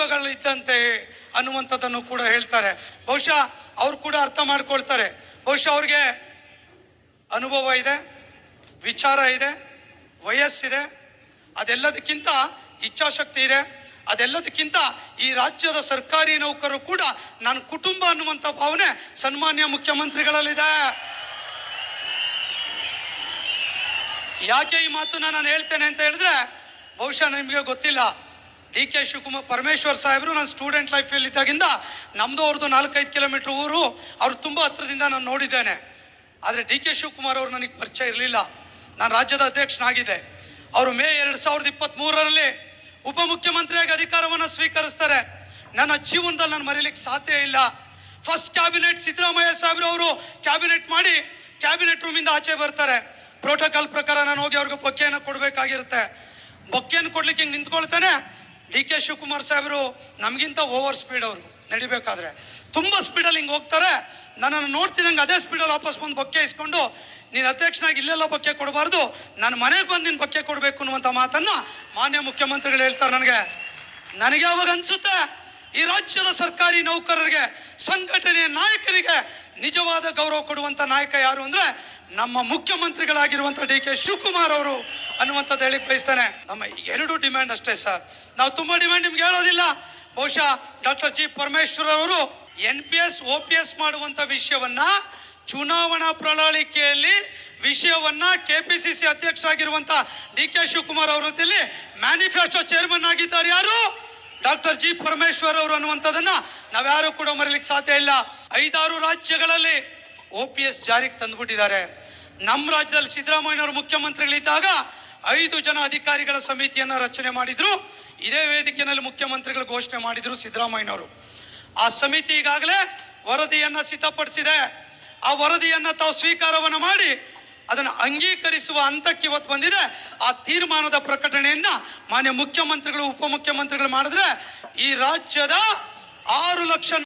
ಯುಗಗಳಿದ್ದಂತೆ ಅನ್ನುವಂಥದ್ದನ್ನು ಕೂಡ ಹೇಳ್ತಾರೆ. ಬಹುಶಃ ಅವ್ರು ಕೂಡ ಅರ್ಥ ಮಾಡ್ಕೊಳ್ತಾರೆ. ಬಹುಶಃ ಅವ್ರಿಗೆ ಅನುಭವ ಇದೆ, ವಿಚಾರ ಇದೆ, ವಯಸ್ಸಿದೆ, ಅದೆಲ್ಲದಕ್ಕಿಂತ ಇಚ್ಛಾಶಕ್ತಿ ಇದೆ. ಅದೆಲ್ಲದಕ್ಕಿಂತ ಈ ರಾಜ್ಯದ ಸರ್ಕಾರಿ ನೌಕರರು ಕೂಡ ನನ್ನ ಕುಟುಂಬ ಅನ್ನುವಂಥ ಭಾವನೆ ಸನ್ಮಾನ್ಯ ಮುಖ್ಯಮಂತ್ರಿಗಳಲ್ಲಿದೆ. ಯಾಕೆ ಈ ಮಾತನ್ನ ನಾನು ಹೇಳ್ತೇನೆ ಅಂತ ಹೇಳಿದ್ರೆ, ಬಹುಶಃ ನಿಮಗೆ ಗೊತ್ತಿಲ್ಲ, DK ಶಿವಕುಮಾರ್ ಪರಮೇಶ್ವರ್ ಸಾಹೇಬರು ನಾನು ಸ್ಟೂಡೆಂಟ್ ಲೈಫಲ್ಲಿ ಇದ್ದಾಗಿಂದ ನಮ್ಮದು ಅವ್ರದ್ದು 4-5 ಕಿಲೋಮೀಟರ್ ಊರು, ಅವ್ರು ತುಂಬ ಹತ್ರದಿಂದ ನಾನು ನೋಡಿದ್ದೇನೆ. ಆದರೆ DK ಶಿವಕುಮಾರ್ ಅವರು ನನಗೆ ಪರಿಚಯ ಇರಲಿಲ್ಲ. ನಾನು ರಾಜ್ಯದ ಅಧ್ಯಕ್ಷನಾಗಿದ್ದೆ. ಅವರು ಮೇ 2023ರಲ್ಲಿ ಉಪಮುಖ್ಯಮಂತ್ರಿಯಾಗಿ ಅಧಿಕಾರವನ್ನು ಸ್ವೀಕರಿಸ್ತಾರೆ. ನನ್ನ ಜೀವನದಲ್ಲಿ ನಾನು ಮರೀಲಿಕ್ಕೆ ಸಾಧ್ಯ ಇಲ್ಲ. ಫಸ್ಟ್ ಕ್ಯಾಬಿನೆಟ್ ಸಿದ್ದರಾಮಯ್ಯ ಸಾಹೇಬ್ರು ಅವರು ಕ್ಯಾಬಿನೆಟ್ ಮಾಡಿ ಕ್ಯಾಬಿನೆಟ್ ರೂಮಿಂದ ಆಚೆ ಬರ್ತಾರೆ. ಪ್ರೋಟೋಕಾಲ್ ಪ್ರಕಾರ ನಾನು ಹೋಗಿ ಅವ್ರಿಗೆ ಬೊಕ್ಕೆಯನ್ನು ಕೊಡಬೇಕಾಗಿರುತ್ತೆ. ಬೊಕ್ಕೆಯನ್ನು ಕೊಡ್ಲಿಕ್ಕೆ ಹಿಂಗೆ ನಿಂತ್ಕೊಳ್ತಾನೆ. DK ಶಿವಕುಮಾರ್ ಸಾಹೇಬರು ನಮಗಿಂತ ಓವರ್ ಸ್ಪೀಡ್, ಅವರು ನಡಿಬೇಕಾದ್ರೆ ತುಂಬ ಸ್ಪೀಡಲ್ಲಿ ಹಿಂಗೆ ಹೋಗ್ತಾರೆ. ನನ್ನನ್ನು ನೋಡ್ತಿದ್ದಂಗೆ ಅದೇ ಸ್ಪೀಡಲ್ಲಿ ವಾಪಸ್ ಬಂದು ಬೊಕ್ಕೆ ಇಸ್ಕೊಂಡು, ನೀನು ಅಧ್ಯಕ್ಷನಾಗಿ ಇಲ್ಲೆಲ್ಲ ಬೊಕ್ಕೆ ಕೊಡಬಾರ್ದು, ನನ್ನ ಮನೆಗೆ ಬಂದು ನೀನು ಬೊಕ್ಕೆ ಕೊಡಬೇಕು ಅನ್ನುವಂಥ ಮಾತನ್ನು ಮಾನ್ಯ ಮುಖ್ಯಮಂತ್ರಿಗಳು ಹೇಳ್ತಾರೆ. ನನಗೆ ಅವಾಗ ಅನ್ಸುತ್ತೆ, ಈ ರಾಜ್ಯದ ಸರ್ಕಾರಿ ನೌಕರರಿಗೆ, ಸಂಘಟನೆಯ ನಾಯಕರಿಗೆ ನಿಜವಾದ ಗೌರವ ಕೊಡುವಂಥ ನಾಯಕ ಯಾರು ಅಂದರೆ ನಮ್ಮ ಮುಖ್ಯಮಂತ್ರಿಗಳಾಗಿರುವಂಥ DK ಶಿವಕುಮಾರ್ ಅವರು ಅನ್ನುವಂಥದ್ದು ಹೇಳಿ ಬಯಸ್ತಾನೆ. ನಮ್ಮ 2 ಡಿಮ್ಯಾಂಡ್ ಅಷ್ಟೇ ಸರ್, ನಾವು ತುಂಬ ಡಿಮ್ಯಾಂಡ್ ನಿಮ್ಗೆ ಹೇಳೋದಿಲ್ಲ. ಬಹುಶಃ ಡಾಕ್ಟರ್ G. ಪರಮೇಶ್ವರ್ ಅವರು NPS OPS ಮಾಡುವಂಥ ವಿಷಯವನ್ನ, ಚುನಾವಣಾ ಪ್ರಣಾಳಿಕೆಯಲ್ಲಿ ವಿಷಯವನ್ನ KPCC ಅಧ್ಯಕ್ಷರಾಗಿರುವಂಥ DK ಶಿವಕುಮಾರ್ ಅವರಲ್ಲಿ ಮ್ಯಾನಿಫೆಸ್ಟೋ ಚೇರ್ಮನ್ ಆಗಿದ್ದಾರೆ ಯಾರು? Doctor G. ಪರಮೇಶ್ವರ್ ಅವರು ಅನ್ನುವಂಥದ್ದನ್ನ ನಾವ್ಯಾರು ಕೂಡ ಮರೀಲಿಕ್ಕೆ ಸಾಧ್ಯ ಇಲ್ಲ. 5-6 ರಾಜ್ಯಗಳಲ್ಲಿ OPS ಜಾರಿಗೆ ತಂದುಬಿಟ್ಟಿದ್ದಾರೆ. ನಮ್ಮ ರಾಜ್ಯದಲ್ಲಿ ಸಿದ್ದರಾಮಯ್ಯನವರು ಮುಖ್ಯಮಂತ್ರಿಗಳಿದ್ದಾಗ 5 ಜನ ಅಧಿಕಾರಿಗಳ ಸಮಿತಿಯನ್ನ ರಚನೆ ಮಾಡಿದ್ರು. ಇದೇ ವೇದಿಕೆಯಲ್ಲಿ ಮುಖ್ಯಮಂತ್ರಿಗಳು ಘೋಷಣೆ ಮಾಡಿದ್ರು ಸಿದ್ದರಾಮಯ್ಯನವರು. ಆ ಸಮಿತಿ ಈಗಾಗಲೇ ವರದಿಯನ್ನ ಸಿದ್ಧಪಡಿಸಿದೆ. ಆ ವರದಿಯನ್ನ ತಾವು ಸ್ವೀಕಾರವನ್ನ ಮಾಡಿ ಅದನ್ನು ಅಂಗೀಕರಿಸುವ ಹಂತಕ್ಕೆ ಇವತ್ತು ಬಂದಿದೆ. ಆ ತೀರ್ಮಾನದ ಪ್ರಕಟಣೆಯನ್ನ ಮಾನ್ಯ ಮುಖ್ಯಮಂತ್ರಿಗಳು, ಉಪಮುಖ್ಯಮಂತ್ರಿಗಳು ಮಾಡಿದ್ರೆ ಈ ರಾಜ್ಯದ 6 ಲಕ್ಷ